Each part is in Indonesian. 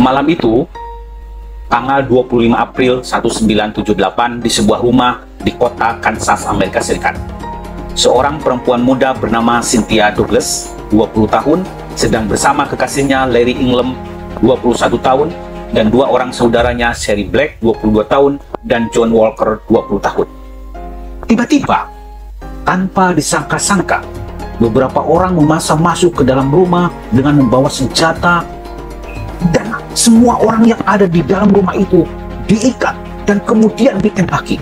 Malam itu, tanggal 25 April 1978 di sebuah rumah di kota Kansas, Amerika Serikat. Seorang perempuan muda bernama Cynthia Douglas, 20 tahun, sedang bersama kekasihnya Larry Ingham, 21 tahun, dan dua orang saudaranya, Sherry Black, 22 tahun, dan John Walker, 20 tahun. Tiba-tiba, tanpa disangka-sangka, beberapa orang memaksa masuk ke dalam rumah dengan membawa senjata, dan semua orang yang ada di dalam rumah itu diikat dan kemudian ditembaki.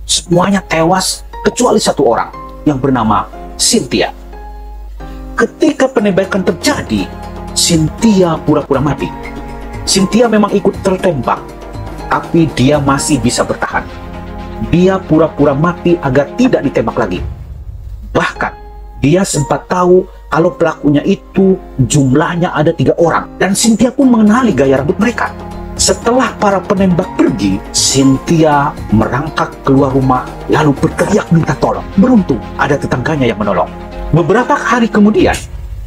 Semuanya tewas kecuali satu orang yang bernama Cynthia. Ketika penembakan terjadi, Cynthia pura-pura mati. Cynthia memang ikut tertembak, tapi dia masih bisa bertahan. Dia pura-pura mati agar tidak ditembak lagi. Bahkan, dia sempat tahu kalau pelakunya itu jumlahnya ada 3 orang. Dan Cynthia pun mengenali gaya rambut mereka. Setelah para penembak pergi, Cynthia merangkak keluar rumah lalu berteriak minta tolong. Beruntung ada tetangganya yang menolong. Beberapa hari kemudian,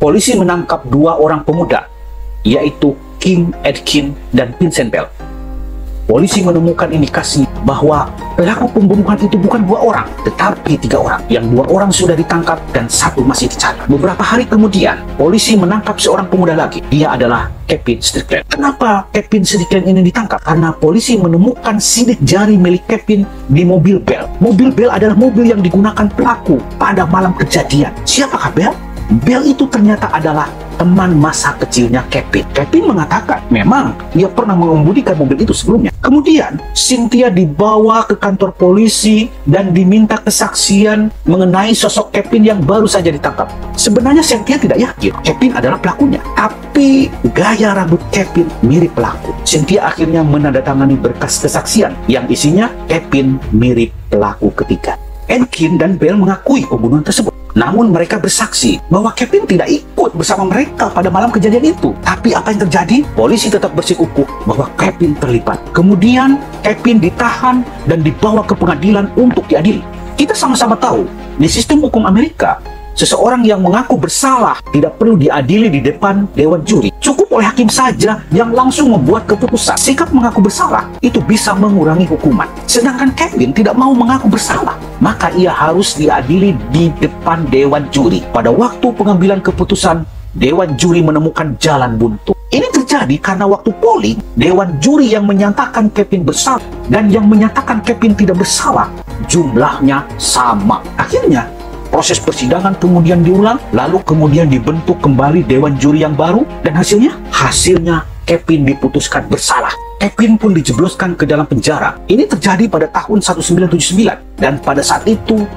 polisi menangkap 2 orang pemuda, yaitu Kim Edkin dan Vincent Bell. Polisi menemukan indikasi bahwa pelaku pembunuhan itu bukan 2 orang, tetapi 3 orang. Yang 2 orang sudah ditangkap dan 1 masih dicari. Beberapa hari kemudian, polisi menangkap seorang pemuda lagi. Dia adalah Kevin Strickland. Kenapa Kevin Strickland ini ditangkap? Karena polisi menemukan sidik jari milik Kevin di mobil Bell. Mobil Bell adalah mobil yang digunakan pelaku pada malam kejadian. Siapakah Bell? Bell itu ternyata adalah teman masa kecilnya Kevin. Kevin mengatakan memang dia pernah mengemudikan mobil itu sebelumnya. Kemudian Cynthia dibawa ke kantor polisi dan diminta kesaksian mengenai sosok Kevin yang baru saja ditangkap. Sebenarnya Cynthia tidak yakin Kevin adalah pelakunya, tapi gaya rambut Kevin mirip pelaku. Cynthia akhirnya menandatangani berkas kesaksian yang isinya Kevin mirip pelaku ketiga. Edkin dan Bell mengakui pembunuhan tersebut. Namun mereka bersaksi bahwa Kevin tidak ikut bersama mereka pada malam kejadian itu. Tapi apa yang terjadi? Polisi tetap bersikukuh bahwa Kevin terlibat. Kemudian Kevin ditahan dan dibawa ke pengadilan untuk diadili. Kita sama-sama tahu, di sistem hukum Amerika, seseorang yang mengaku bersalah tidak perlu diadili di depan dewan juri. Cukup oleh hakim saja yang langsung membuat keputusan. Sikap mengaku bersalah itu bisa mengurangi hukuman. Sedangkan Kevin tidak mau mengaku bersalah, maka ia harus diadili di depan dewan juri. Pada waktu pengambilan keputusan, dewan juri menemukan jalan buntu. Ini terjadi karena waktu polling, dewan juri yang menyatakan Kevin bersalah dan yang menyatakan Kevin tidak bersalah jumlahnya sama. Akhirnya, proses persidangan kemudian diulang, lalu kemudian dibentuk kembali dewan juri yang baru, dan hasilnya Kevin diputuskan bersalah. Kevin pun dijebloskan ke dalam penjara. Ini terjadi pada tahun 1979, dan pada saat itu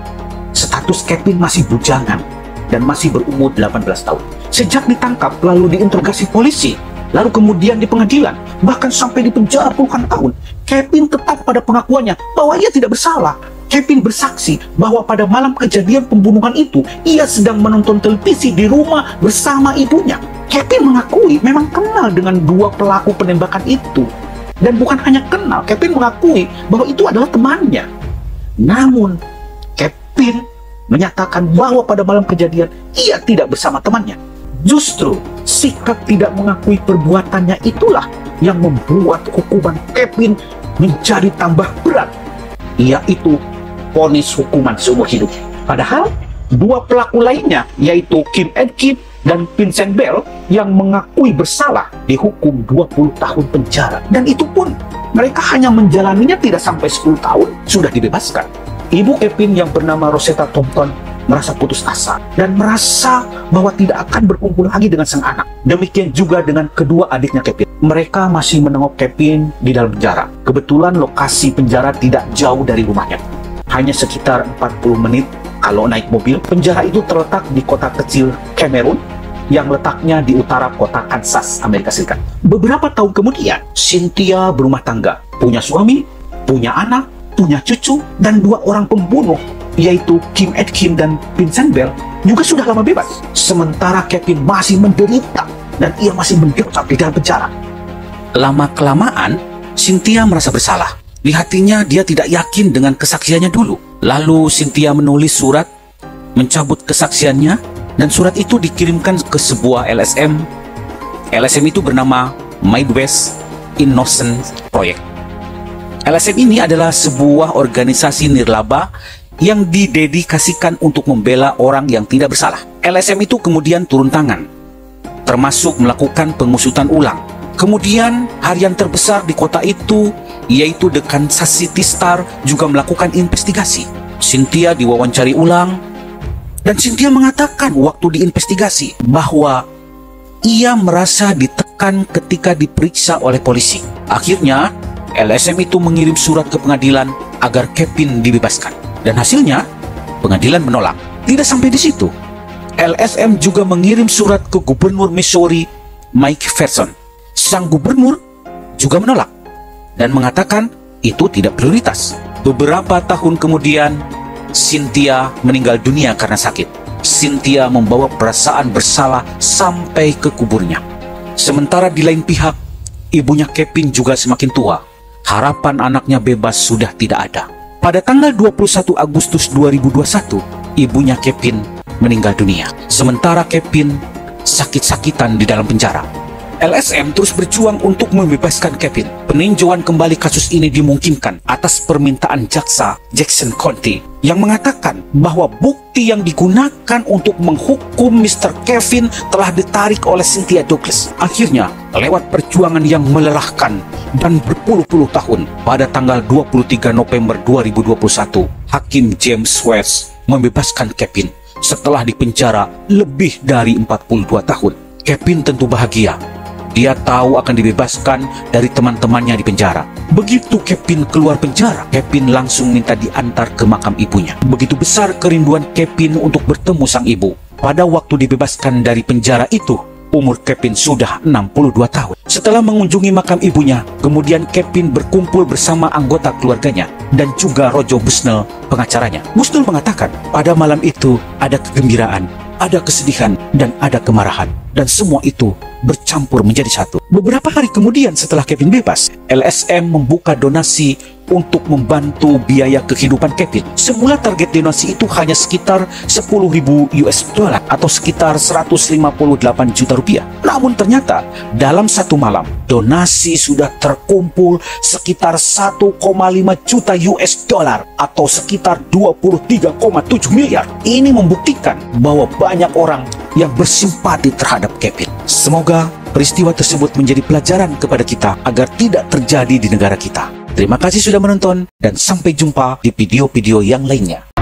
status Kevin masih bujangan dan masih berumur 18 tahun. Sejak ditangkap lalu diinterogasi polisi, lalu kemudian di pengadilan, bahkan sampai di penjara puluhan tahun, Kevin tetap pada pengakuannya bahwa ia tidak bersalah. Kevin bersaksi bahwa pada malam kejadian pembunuhan itu, ia sedang menonton televisi di rumah bersama ibunya. Kevin mengakui memang kenal dengan 2 pelaku penembakan itu. Dan bukan hanya kenal, Kevin mengakui bahwa itu adalah temannya. Namun, Kevin menyatakan bahwa pada malam kejadian, ia tidak bersama temannya. Justru, sikap tidak mengakui perbuatannya itulah yang membuat hukuman Kevin menjadi tambah berat, yaitu vonis hukuman seumur hidup. Padahal 2 pelaku lainnya, yaitu Kim Edkin dan Vincent Bell, yang mengakui bersalah dihukum 20 tahun penjara. Dan itu pun mereka hanya menjalaninya tidak sampai 10 tahun sudah dibebaskan. Ibu Kevin yang bernama Rosetta Thompson merasa putus asa dan merasa bahwa tidak akan berkumpul lagi dengan sang anak. Demikian juga dengan kedua adiknya Kevin. Mereka masih menengok Kevin di dalam penjara. Kebetulan lokasi penjara tidak jauh dari rumahnya, hanya sekitar 40 menit kalau naik mobil. Penjara itu terletak di kota kecil Cameron yang letaknya di utara kota Kansas, Amerika Serikat. Beberapa tahun kemudian, Cynthia berumah tangga, punya suami, punya anak, punya cucu, dan 2 orang pembunuh, yaitu Kim Edkin dan Vincent Bell, juga sudah lama bebas. Sementara Kevin masih menderita dan ia masih mendekam di dalam penjara. Lama-kelamaan, Cynthia merasa bersalah. Di hatinya dia tidak yakin dengan kesaksiannya dulu. Lalu Cynthia menulis surat, mencabut kesaksiannya, dan surat itu dikirimkan ke sebuah LSM. LSM itu bernama Midwest Innocent Project. LSM ini adalah sebuah organisasi nirlaba yang didedikasikan untuk membela orang yang tidak bersalah. LSM itu kemudian turun tangan, termasuk melakukan pengusutan ulang. Kemudian harian terbesar di kota itu, yaitu The Kansas City Star, juga melakukan investigasi. Cynthia diwawancari ulang, dan Cynthia mengatakan waktu diinvestigasi bahwa ia merasa ditekan ketika diperiksa oleh polisi. Akhirnya, LSM itu mengirim surat ke pengadilan agar Kevin dibebaskan. Dan hasilnya, pengadilan menolak. Tidak sampai di situ. LSM juga mengirim surat ke Gubernur Missouri, Mike Ferguson. Sang gubernur juga menolak dan mengatakan itu tidak prioritas. Beberapa tahun kemudian, Cynthia meninggal dunia karena sakit. Cynthia membawa perasaan bersalah sampai ke kuburnya. Sementara di lain pihak, ibunya Kevin juga semakin tua. Harapan anaknya bebas sudah tidak ada. Pada tanggal 21 Agustus 2021, ibunya Kevin meninggal dunia. Sementara Kevin sakit-sakitan di dalam penjara. LSM terus berjuang untuk membebaskan Kevin. Peninjauan kembali kasus ini dimungkinkan atas permintaan jaksa Jackson County yang mengatakan bahwa bukti yang digunakan untuk menghukum Mr. Kevin telah ditarik oleh Cynthia Douglas. Akhirnya, lewat perjuangan yang melelahkan dan berpuluh-puluh tahun, pada tanggal 23 November 2021, Hakim James West membebaskan Kevin setelah dipenjara lebih dari 42 tahun. Kevin tentu bahagia. Dia tahu akan dibebaskan dari teman-temannya di penjara. Begitu Kevin keluar penjara, Kevin langsung minta diantar ke makam ibunya. Begitu besar kerinduan Kevin untuk bertemu sang ibu. Pada waktu dibebaskan dari penjara itu, umur Kevin sudah 62 tahun. Setelah mengunjungi makam ibunya, kemudian Kevin berkumpul bersama anggota keluarganya dan juga Roger Bushnell, pengacaranya. Bushnell mengatakan, pada malam itu ada kegembiraan, ada kesedihan, dan ada kemarahan. Dan semua itu bercampur menjadi satu. Beberapa hari kemudian setelah Kevin bebas, LSM membuka donasi untuk membantu biaya kehidupan Kevin. Semula target donasi itu hanya sekitar 10.000 US dollar atau sekitar 158 juta rupiah. Namun ternyata dalam satu malam, donasi sudah terkumpul sekitar 1,5 juta US dollar atau sekitar 23,7 miliar. Ini membuktikan bahwa banyak orang yang bersimpati terhadap Kevin. Semoga peristiwa tersebut menjadi pelajaran kepada kita agar tidak terjadi di negara kita. Terima kasih sudah menonton dan sampai jumpa di video-video yang lainnya.